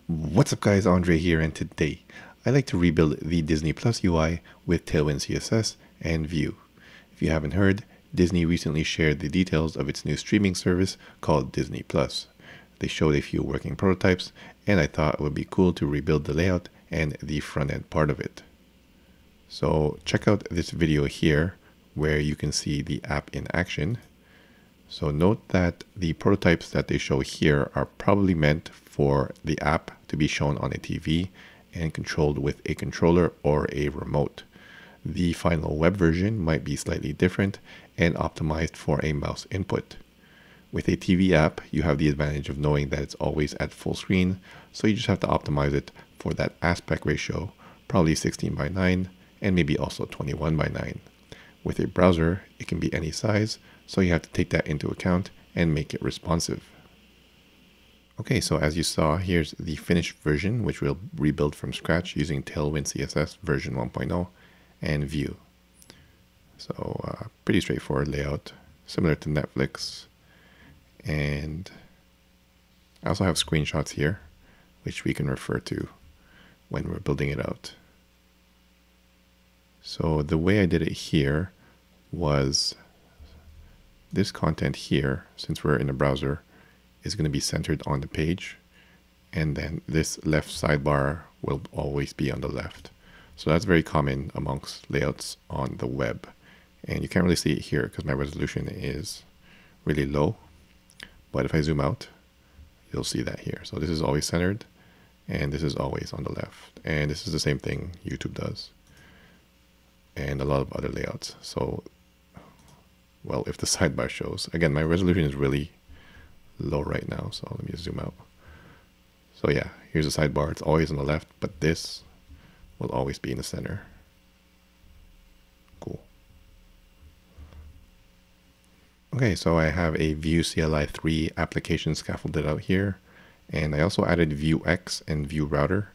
What's up guys, Andre here, and today I like to rebuild the Disney Plus UI with Tailwind CSS and Vue. If you haven't heard, Disney recently shared the details of its new streaming service called Disney Plus. They showed a few working prototypes, and I thought it would be cool to rebuild the layout and the front end part of it. So check out this video here where you can see the app in action. So note that the prototypes that they show here are probably meant for the app to be shown on a TV and controlled with a controller or a remote. The final web version might be slightly different and optimized for a mouse input. With a TV app, you have the advantage of knowing that it's always at full screen, so you just have to optimize it for that aspect ratio, probably 16:9 and maybe also 21:9. With a browser, it can be any size, so you have to take that into account and make it responsive. Okay, so as you saw, here's the finished version, which we'll rebuild from scratch using Tailwind CSS version 1.0 and Vue. So pretty straightforward layout, similar to Netflix. And I also have screenshots here, which we can refer to when we're building it out. So the way I did it here was this content here, since we're in a browser, is going to be centered on the page, and then this left sidebar will always be on the left. So that's very common amongst layouts on the web, and you can't really see it here because my resolution is really low, but if I zoom out, you'll see that here. So this is always centered, and this is always on the left, and this is the same thing YouTube does, and a lot of other layouts. So well, if the sidebar shows, again, my resolution is really low right now, so let me just zoom out. So yeah, here's the sidebar. It's always on the left, but this will always be in the center. Cool. Okay, so I have a Vue CLI 3 application scaffolded out here, and I also added Vuex and Vue Router.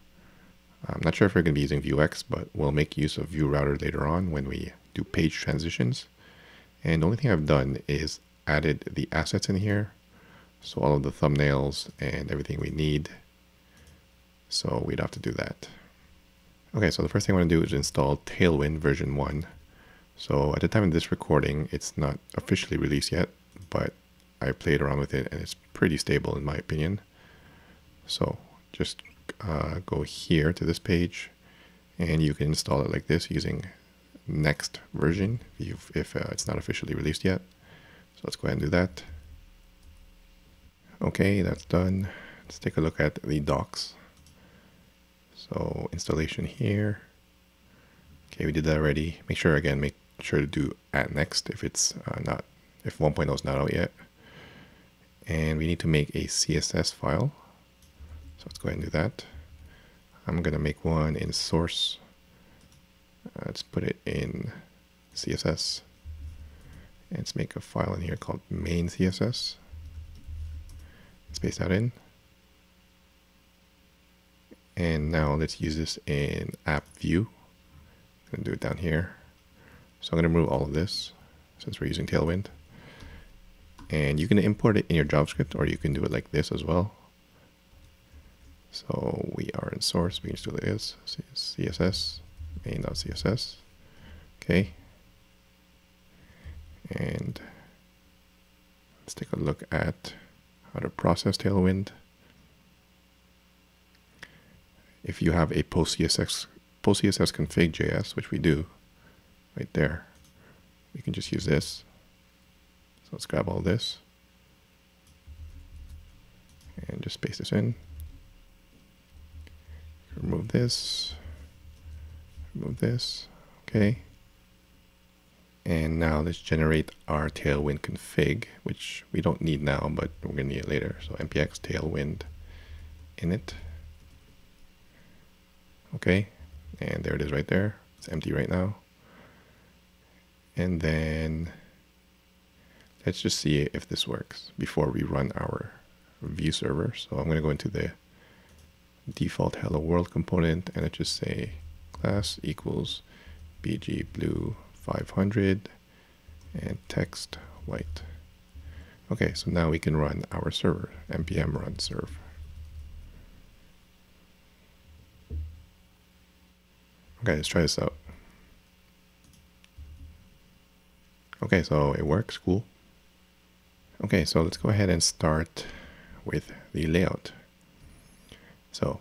I'm not sure if we're going to be using Vuex, but we'll make use of Vue Router later on when we do page transitions. And the only thing I've done is added the assets in here. So all of the thumbnails and everything we need. So we'd have to do that. Okay, so the first thing I want to do is install Tailwind version 1. So at the time of this recording, it's not officially released yet, but I played around with it and it's pretty stable in my opinion. So just go here to this page and you can install it like this using next version if it's not officially released yet. So let's go ahead and do that. Okay, that's done. Let's take a look at the docs. So installation here. Okay, we did that already. Make sure to do @next if it's if 1.0 is not out yet. And we need to make a CSS file. So let's go ahead and do that. I'm gonna make one in source. Let's put it in CSS. And let's make a file in here called main CSS. Let's paste that in. And now let's use this in app view. I'm gonna do it down here. So I'm gonna remove all of this since we're using Tailwind. And you can import it in your JavaScript, or you can do it like this as well. So we are in source, we can just do this, CSS, main.css, okay. And let's take a look at how to process Tailwind. If you have a post CSS config.js, which we do right there, we can just use this. So let's grab all this and just paste this in. Remove this, okay. And now let's generate our Tailwind config, which we don't need now, but we're gonna need it later. So npx tailwind init. Okay, and there it is right there. It's empty right now. And then let's just see if this works before we run our Vue server. So I'm gonna go into the default hello world component and let's just say class equals bg blue 500 and text white. Okay, so now we can run our server, npm run serve. Okay, let's try this out. Okay, so it works, cool. Okay, so let's go ahead and start with the layout. So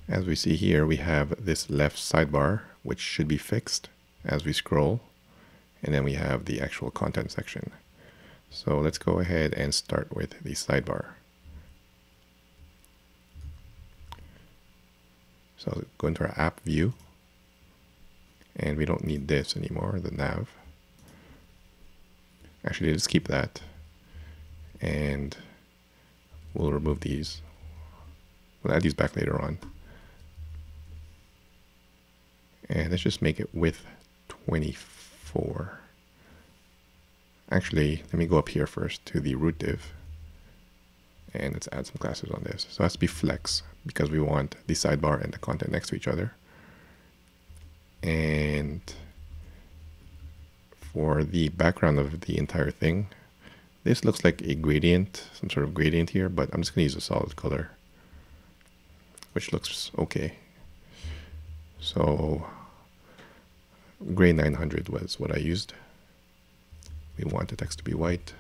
as we see here, we have this left sidebar, which should be fixed as we scroll. And then we have the actual content section. So let's go ahead and start with the sidebar. So go into our app view. And we don't need this anymore, the nav. Actually, let's keep that. And we'll remove these. We'll add these back later on. And let's just make it width 24. Actually, let me go up here first to the root div. And let's add some classes on this. So it has to be flex because we want the sidebar and the content next to each other. And for the background of the entire thing, this looks like a gradient, some sort of gradient here, but I'm just going to use a solid color, which looks okay. So gray 900 was what I used. We want the text to be white.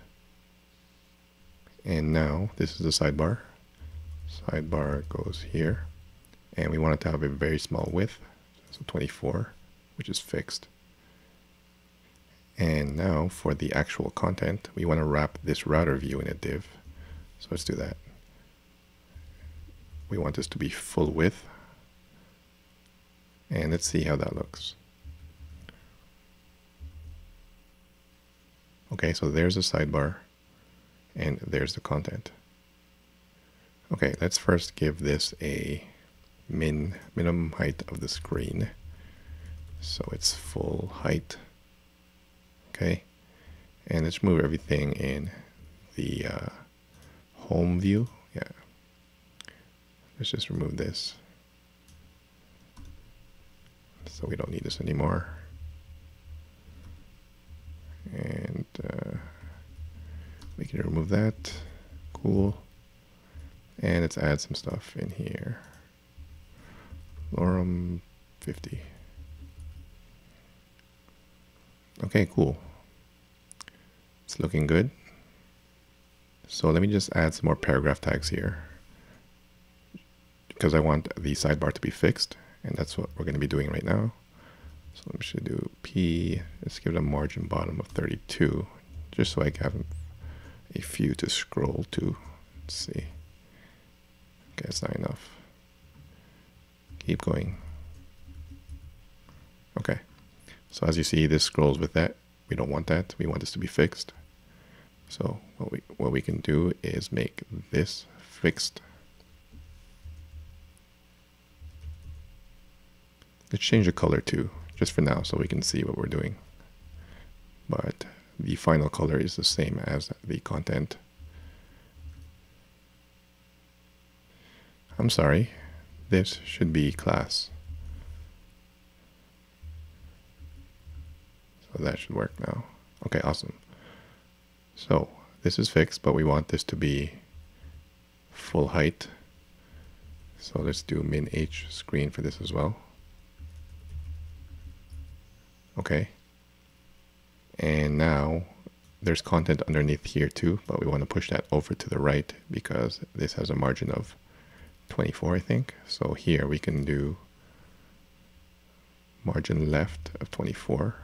And now this is the sidebar. Sidebar goes here. And we want it to have a very small width, so 24, which is fixed. And now for the actual content, we want to wrap this router view in a div. So let's do that. We want this to be full width. And let's see how that looks. Okay, so there's the sidebar and there's the content. Okay, let's first give this a minimum height of the screen. So it's full height. Okay, and let's move everything in the home view. Yeah, let's just remove this. So we don't need this anymore. And we can remove that. Cool. And let's add some stuff in here. Lorem 50. Okay, cool. It's looking good. So let me just add some more paragraph tags here, because I want the sidebar to be fixed, and that's what we're going to be doing right now. So we should do P, let's give it a margin bottom of 32, just so I can have a few to scroll to. Let's see. Okay, that's not enough. Keep going. Okay. So as you see, this scrolls with that. We don't want that. We want this to be fixed. So what we can do is make this fixed. Let's change the color too, just for now, so we can see what we're doing. But the final color is the same as the content. I'm sorry, this should be class. So that should work now. Okay, awesome. So this is fixed, but we want this to be full height. So let's do min h screen for this as well. Okay. And now there's content underneath here too, but we want to push that over to the right because this has a margin of 24, I think. So here we can do margin left of 24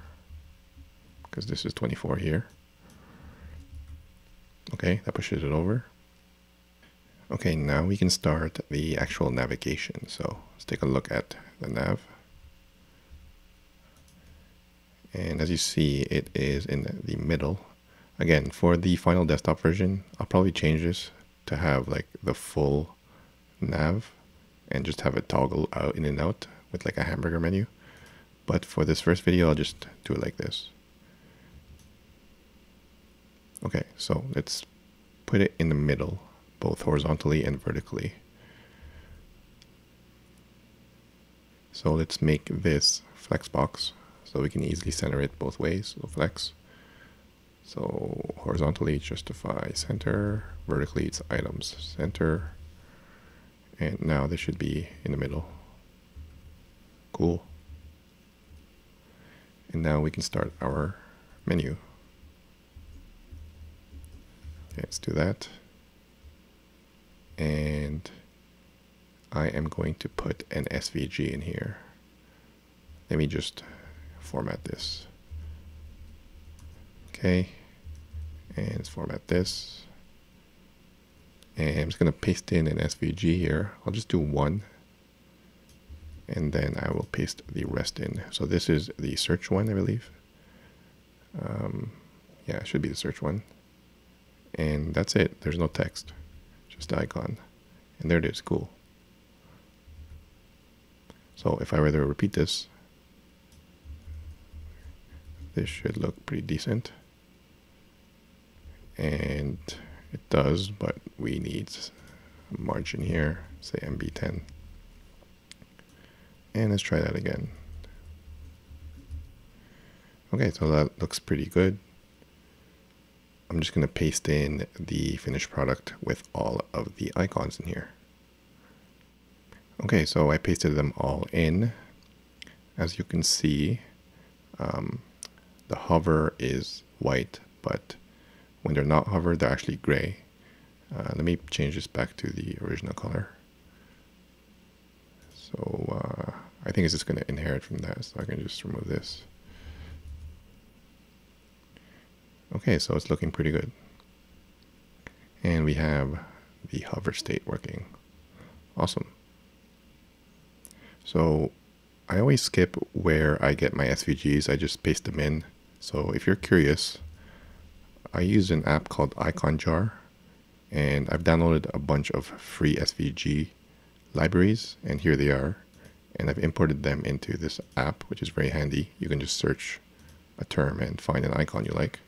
because this is 24 here. Okay, that pushes it over. Okay, now we can start the actual navigation. So let's take a look at the nav. And as you see, it is in the middle. Again, for the final desktop version, I'll probably change this to have like the full nav and just have it toggle out in and out with like a hamburger menu. But for this first video, I'll just do it like this. Okay, so let's put it in the middle, both horizontally and vertically. So let's make this flex box so we can easily center it both ways. So flex. So horizontally, justify center. Vertically, it's items center. And now this should be in the middle. Cool. Cool. And now we can start our menu. Okay, let's do that. And I am going to put an SVG in here. Let me just format this. Okay, and let's format this. And I'm just going to paste in an SVG here. I'll just do one. And then I will paste the rest in. So this is the search one, I believe. Yeah, it should be the search one. And that's it. There's no text, just the icon. And there it is. Cool. So if I were to repeat this, this should look pretty decent. And it does, but we need a margin here, say MB10. And let's try that again. Okay, so that looks pretty good. I'm just going to paste in the finished product with all of the icons in here. Okay, so I pasted them all in. As you can see, the hover is white, but when they're not hover, they're actually gray. Let me change this back to the original color. So I think it's just going to inherit from that, so I can just remove this. Okay, so it's looking pretty good. And we have the hover state working. Awesome. So I always skip where I get my SVGs. I just paste them in. So if you're curious, I use an app called Icon Jar, and I've downloaded a bunch of free SVG libraries, and here they are. And I've imported them into this app, which is very handy. You can just search a term and find an icon you like.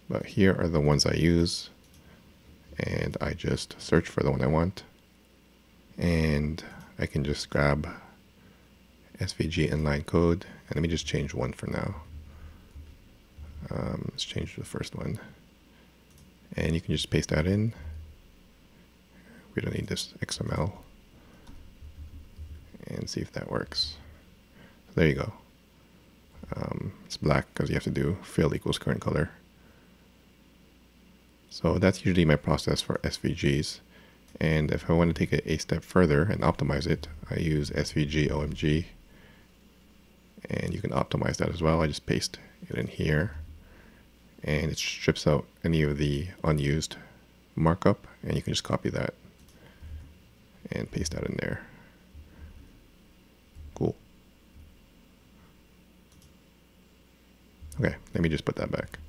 But here are the ones I use, and I just search for the one I want. And I can just grab SVG inline code, and let me just change one for now. Let's change the first one. And you can just paste that in. We don't need this XML. And see if that works. So there you go. It's black because you have to do fill equals current color. So that's usually my process for SVGs. And if I want to take it a step further and optimize it, I use SVG OMG. And you can optimize that as well. I just paste it in here. And it strips out any of the unused markup. And you can just copy that and paste that in there. Cool. Okay, let me just put that back.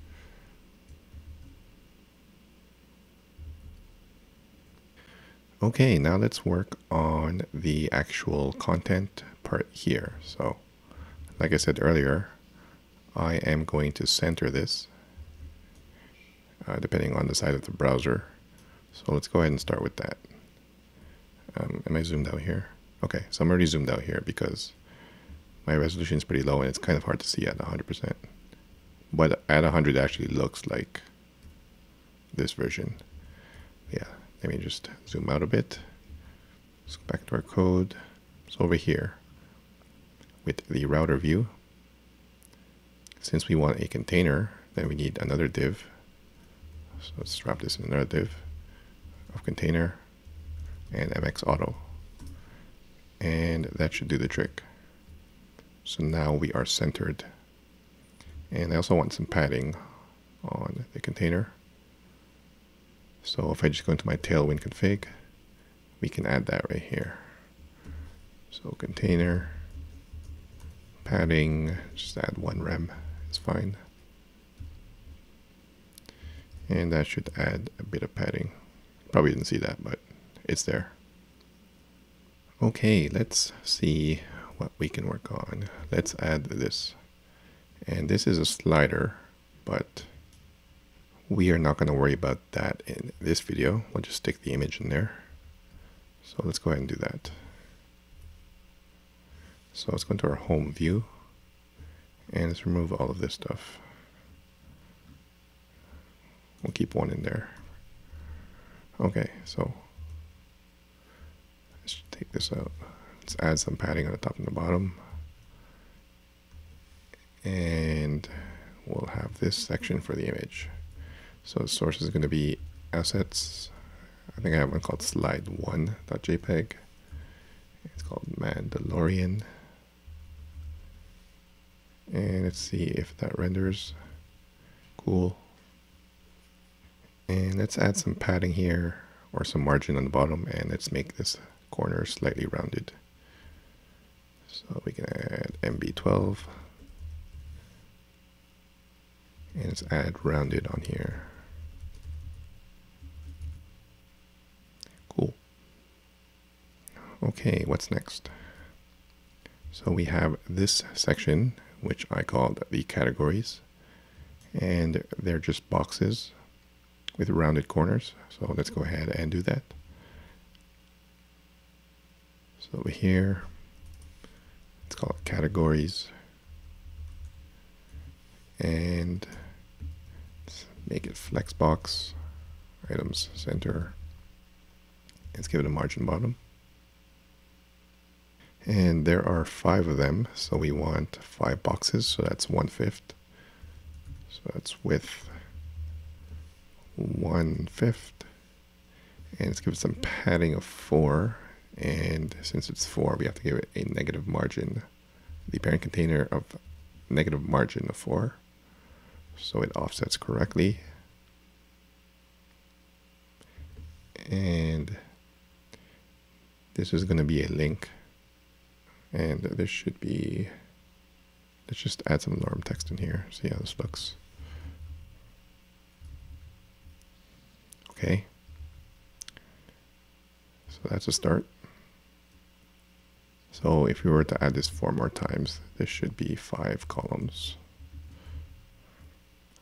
Okay, now let's work on the actual content part here. So, like I said earlier, I am going to center this depending on the side of the browser. So let's go ahead and start with that. Am I zoomed out here? Okay, so I'm already zoomed out here because my resolution is pretty low and it's kind of hard to see at 100%. But at 100 it actually looks like this version. Yeah, let me just zoom out a bit. Let's go back to our code. So over here with the router view, since we want a container, then we need another div. So let's wrap this in another div of container and MX auto. And that should do the trick. So now we are centered. And I also want some padding on the container. So if I just go into my Tailwind config, we can add that right here. So container, padding, just add 1 rem, it's fine. And that should add a bit of padding. Probably didn't see that, but it's there. Okay, let's see what we can work on. Let's add this. And this is a slider, but we are not going to worry about that in this video. We'll just stick the image in there. So let's go ahead and do that. So let's go into our home view and let's remove all of this stuff. We'll keep one in there. Okay, so let's take this out. Let's add some padding on the top and the bottom. And we'll have this section for the image. So the source is going to be assets. I think I have one called slide1.jpg. It's called Mandalorian. And let's see if that renders. Cool. And let's add some padding here or some margin on the bottom, and let's make this corner slightly rounded. So we can add MB12. And let's add rounded on here. Cool. Okay, what's next? So we have this section, which I called the categories. And they're just boxes with rounded corners. So let's go ahead and do that. So over here, it's called categories. And let's make it flexbox, items center. Let's give it a margin bottom. And there are 5 of them, so we want 5 boxes, so that's 1/5. So that's width 1/5. And let's give it some padding of 4. And since it's 4, we have to give it a negative margin, the parent container of negative margin of 4. So it offsets correctly. And this is going to be a link. And this should be, let's just add some norm text in here, see how this looks. Okay. So that's a start. So if we were to add this 4 more times, this should be 5 columns.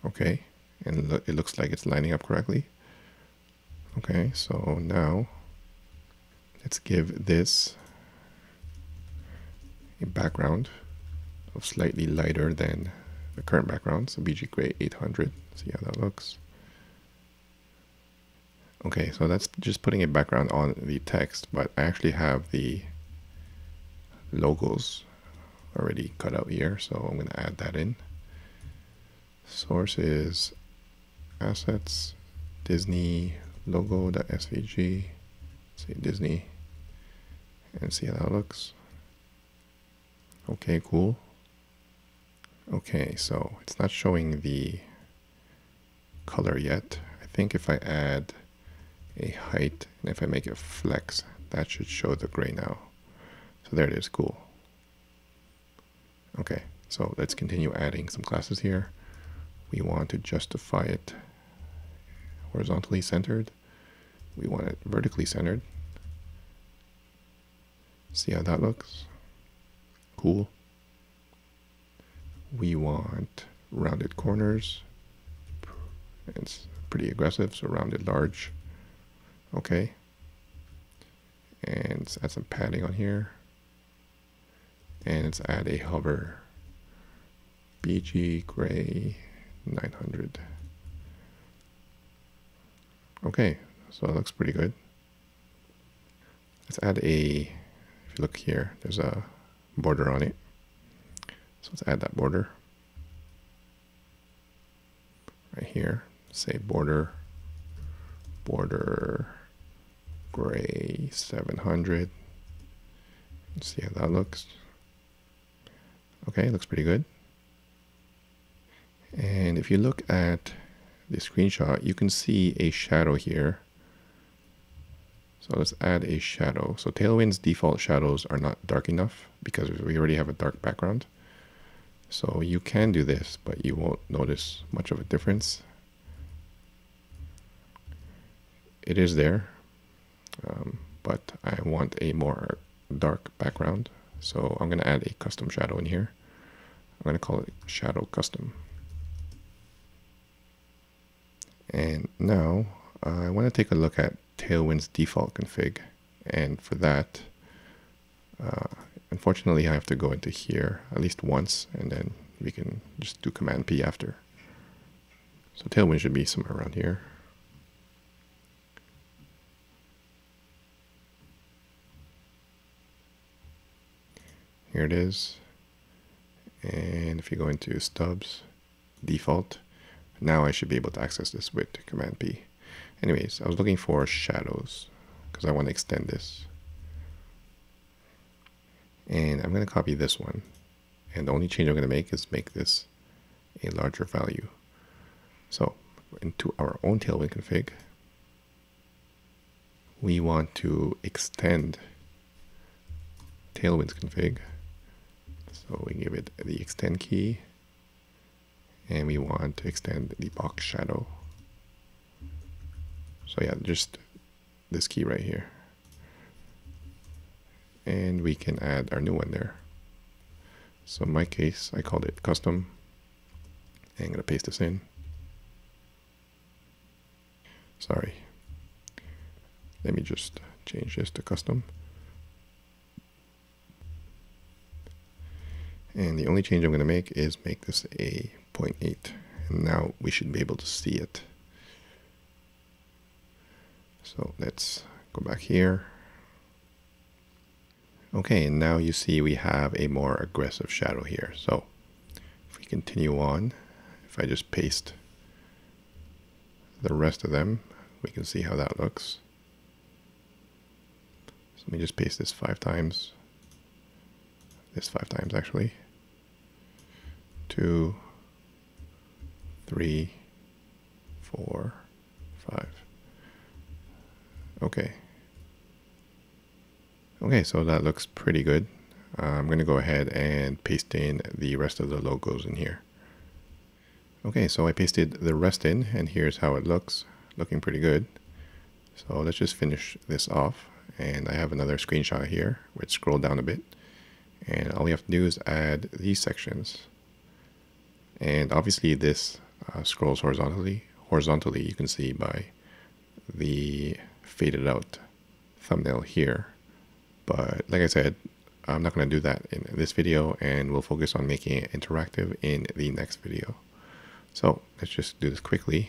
Okay, and it looks like it's lining up correctly. Okay, so now let's give this a background of slightly lighter than the current background, so BG Gray 800. See how that looks. Okay, so that's just putting a background on the text, but I actually have the logos already cut out here, so I'm going to add that in. Source is assets, Disney logo.svg, say Disney, and see how that looks. Okay, cool. Okay, so it's not showing the color yet. I think if I add a height and if I make it flex, that should show the gray now. So there it is, cool. Okay, so let's continue adding some classes here. We want to justify it horizontally centered. We want it vertically centered. See how that looks? Cool. We want rounded corners. It's pretty aggressive, so rounded large. Okay. And let's add some padding on here. And let's add a hover. BG Gray 900. Okay, so it looks pretty good. Let's add a, if you look here, there's a border on it. So let's add that border. Right here, say border gray 700. Let's see how that looks. Okay, looks pretty good. And if you look at the screenshot, you can see a shadow here. So let's add a shadow. So Tailwind's default shadows are not dark enough because we already have a dark background. So you can do this, but you won't notice much of a difference. It is there, but I want a more dark background. So I'm going to add a custom shadow in here. I'm going to call it shadow custom. And now I want to take a look at Tailwind's default config. And for that, unfortunately, I have to go into here at least once, and then we can just do Command P after. So Tailwind should be somewhere around here. Here it is. And if you go into stubs, default, now I should be able to access this with Command P. Anyways, I was looking for shadows because I want to extend this. And I'm going to copy this one. And the only change I'm going to make is make this a larger value. So into our own Tailwind config, we want to extend Tailwind's config. So we give it the extend key, and we want to extend the box shadow. So yeah, just this key right here. And we can add our new one there. So in my case, I called it custom. And I'm going to paste this in. Sorry. Let me just change this to custom. And the only change I'm going to make is make this a 0.8. And now we should be able to see it. So let's go back here. Okay, and now you see we have a more aggressive shadow here. So if we continue on, if I just paste the rest of them, we can see how that looks. So let me just paste this 5 times. This 5 times actually. 2, 3, 4, 5. Okay. Okay, so that looks pretty good. I'm going to go ahead and paste in the rest of the logos in here. Okay, so I pasted the rest in, and here's how it looks. Looking pretty good. So let's just finish this off. And I have another screenshot here. Let's scroll down a bit. And all we have to do is add these sections. And obviously this scrolls horizontally. Horizontally, you can see by the faded out thumbnail here. But like I said, I'm not going to do that in this video, and we'll focus on making it interactive in the next video. So let's just do this quickly.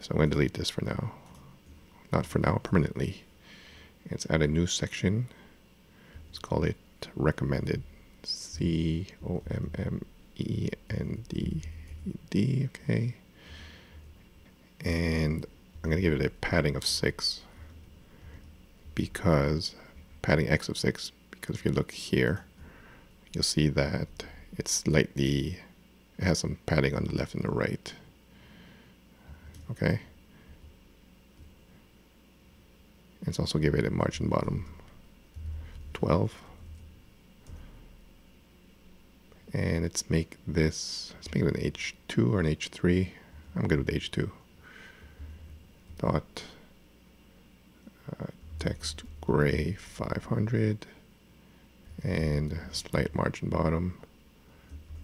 So I'm going to delete this for now. Not for now, permanently. Let's add a new section. Let's call it recommended. COMMENDED. Okay. And I'm going to give it a padding of 6. Because padding X of 6, because if you look here, you'll see that it's slightly, it has some padding on the left and the right. Okay. Let's also give it a margin bottom 12. And let's make this, let's make it an H2 or an H3. I'm good with H2. Dot text gray 500 and slight margin bottom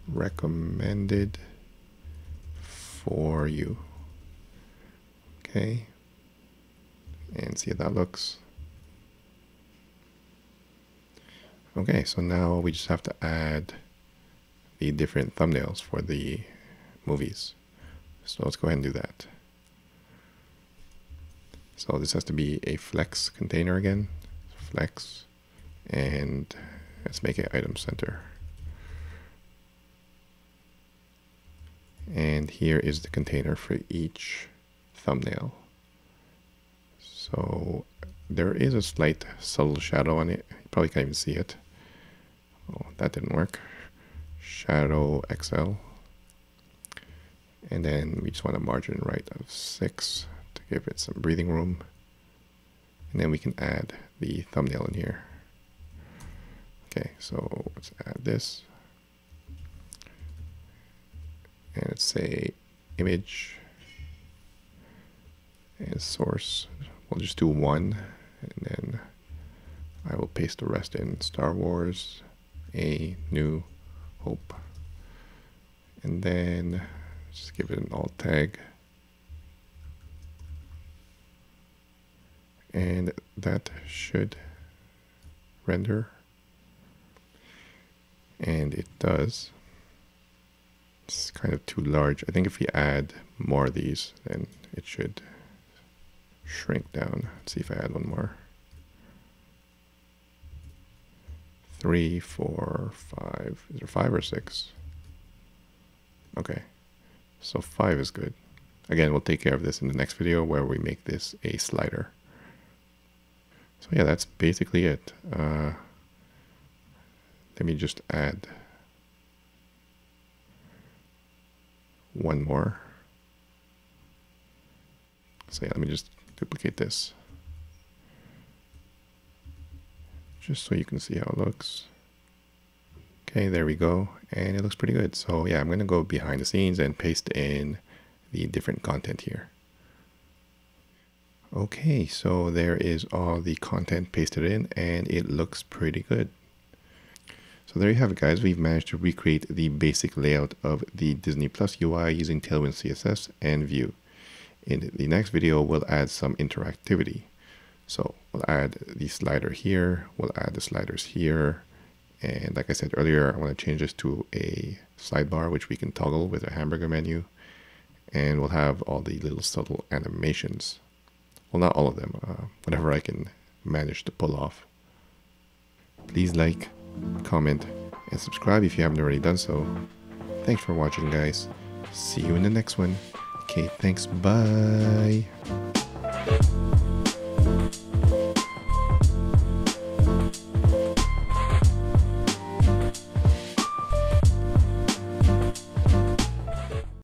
recommended for you. Okay, and see how that looks. Okay, so now we just have to add the different thumbnails for the movies. So let's go ahead and do that. So this has to be a flex container again, flex, and let's make it item center. And here is the container for each thumbnail. So there is a slight subtle shadow on it. You probably can't even see it. Oh, that didn't work. Shadow XL. And then we just want a margin right of 6. To give it some breathing room. And then we can add the thumbnail in here. Okay, so let's add this. And let's say image and source. We'll just do 1, and then I will paste the rest in. Star Wars, A New Hope. And then just give it an alt tag. And that should render. And it does. It's kind of too large. I think if we add more of these, then it should shrink down. Let's see if I add one more. 3, 4, 5. Is there 5 or 6? Okay, so 5 is good. Again, we'll take care of this in the next video where we make this a slider. So yeah, that's basically it. Let me just add one more. So yeah, let me just duplicate this, just so you can see how it looks. Okay, there we go. And it looks pretty good. So yeah, I'm going to go behind the scenes and paste in the different content here. Okay, so there is all the content pasted in and it looks pretty good. So there you have it, guys. We've managed to recreate the basic layout of the Disney Plus UI using Tailwind CSS and Vue. In the next video, we'll add some interactivity. So we'll add the slider here, we'll add the sliders here. And like I said earlier, I want to change this to a sidebar, which we can toggle with a hamburger menu. And we'll have all the little subtle animations. Well, not all of them, whatever I can manage to pull off. Please like, comment, and subscribe if you haven't already done so. Thanks for watching, guys. See you in the next one. Okay, thanks. Bye.